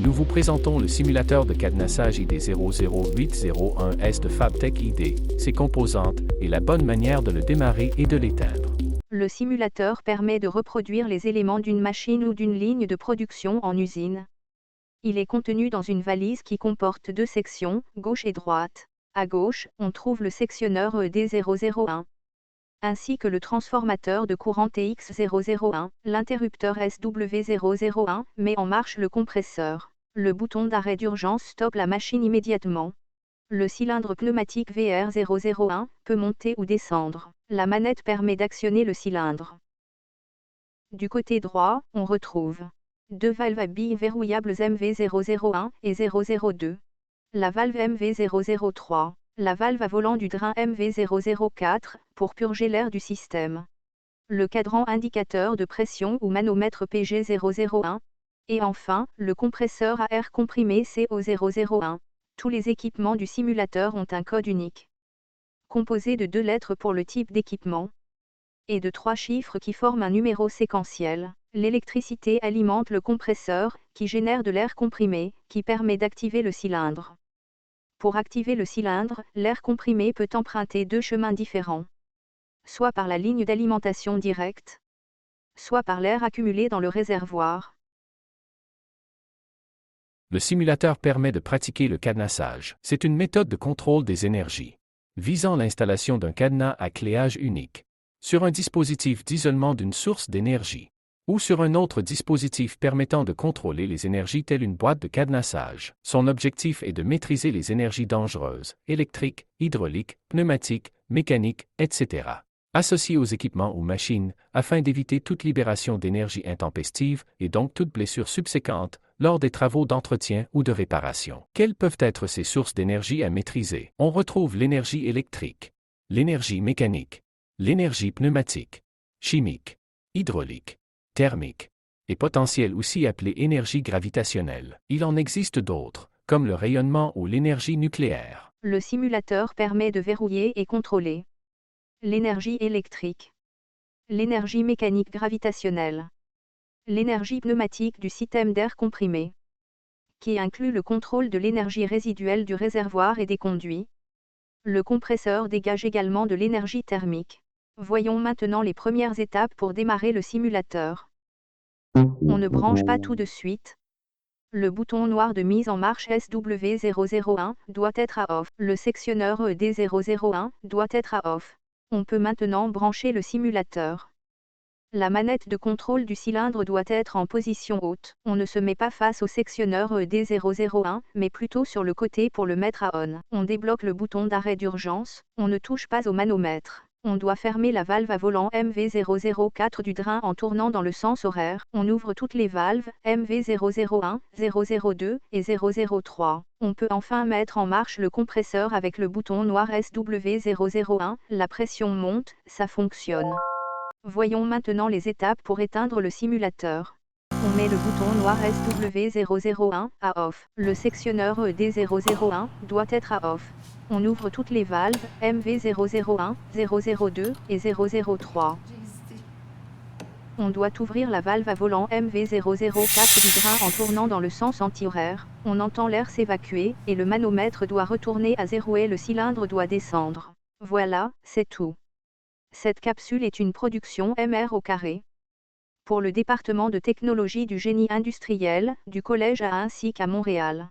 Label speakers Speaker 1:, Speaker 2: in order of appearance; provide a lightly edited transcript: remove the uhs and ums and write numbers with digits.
Speaker 1: Nous vous présentons le simulateur de cadenassage ID00801S de Fabtech ID, ses composantes et la bonne manière de le démarrer et de l'éteindre.
Speaker 2: Le simulateur permet de reproduire les éléments d'une machine ou d'une ligne de production en usine. Il est contenu dans une valise qui comporte deux sections, gauche et droite. À gauche, on trouve le sectionneur ED001, ainsi que le transformateur de courant TX001, l'interrupteur SW001 met en marche le compresseur. Le bouton d'arrêt d'urgence stoppe la machine immédiatement. Le cylindre pneumatique VR001 peut monter ou descendre. La manette permet d'actionner le cylindre. Du côté droit, on retrouve deux valves à billes verrouillables MV001 et 002. La valve MV003. La valve à volant du drain MV004 pour purger l'air du système. Le cadran indicateur de pression ou manomètre PG001. Et enfin, le compresseur à air comprimé CO001. Tous les équipements du simulateur ont un code unique, composé de 2 lettres pour le type d'équipement et de 3 chiffres qui forment un numéro séquentiel. L'électricité alimente le compresseur, qui génère de l'air comprimé, qui permet d'activer le cylindre. Pour activer le cylindre, l'air comprimé peut emprunter 2 chemins différents, soit par la ligne d'alimentation directe, soit par l'air accumulé dans le réservoir.
Speaker 1: Le simulateur permet de pratiquer le cadenassage. C'est une méthode de contrôle des énergies, visant l'installation d'un cadenas à cléage unique, sur un dispositif d'isolement d'une source d'énergie, ou sur un autre dispositif permettant de contrôler les énergies telle une boîte de cadenassage. Son objectif est de maîtriser les énergies dangereuses, électriques, hydrauliques, pneumatiques, mécaniques, etc., associées aux équipements ou machines, afin d'éviter toute libération d'énergie intempestive et donc toute blessure subséquente lors des travaux d'entretien ou de réparation. Quelles peuvent être ces sources d'énergie à maîtriser? On retrouve l'énergie électrique, l'énergie mécanique, l'énergie pneumatique, chimique, hydraulique, thermique, et potentielle aussi appelée énergie gravitationnelle. Il en existe d'autres, comme le rayonnement ou l'énergie nucléaire.
Speaker 2: Le simulateur permet de verrouiller et contrôler l'énergie électrique, l'énergie mécanique gravitationnelle, l'énergie pneumatique du système d'air comprimé, qui inclut le contrôle de l'énergie résiduelle du réservoir et des conduits. Le compresseur dégage également de l'énergie thermique. Voyons maintenant les premières étapes pour démarrer le simulateur. On ne branche pas tout de suite. Le bouton noir de mise en marche SW001 doit être à off. Le sectionneur ED001 doit être à off. On peut maintenant brancher le simulateur. La manette de contrôle du cylindre doit être en position haute. On ne se met pas face au sectionneur ED001, mais plutôt sur le côté pour le mettre à on. On débloque le bouton d'arrêt d'urgence. On ne touche pas au manomètre. On doit fermer la valve à volant MV004 du drain en tournant dans le sens horaire. On ouvre toutes les valves, MV001, 002 et 003. On peut enfin mettre en marche le compresseur avec le bouton noir SW001. La pression monte, ça fonctionne. Voyons maintenant les étapes pour éteindre le simulateur. On met le bouton noir SW001 à off. Le sectionneur ED001 doit être à off. On ouvre toutes les valves, MV001, 002 et 003. On doit ouvrir la valve à volant MV004 du drain en tournant dans le sens anti-horaire. On entend l'air s'évacuer, et le manomètre doit retourner à 0 et le cylindre doit descendre. Voilà, c'est tout. Cette capsule est une production MR au carré, pour le département de technologie du génie industriel, du Collège A ainsi qu'à Montréal.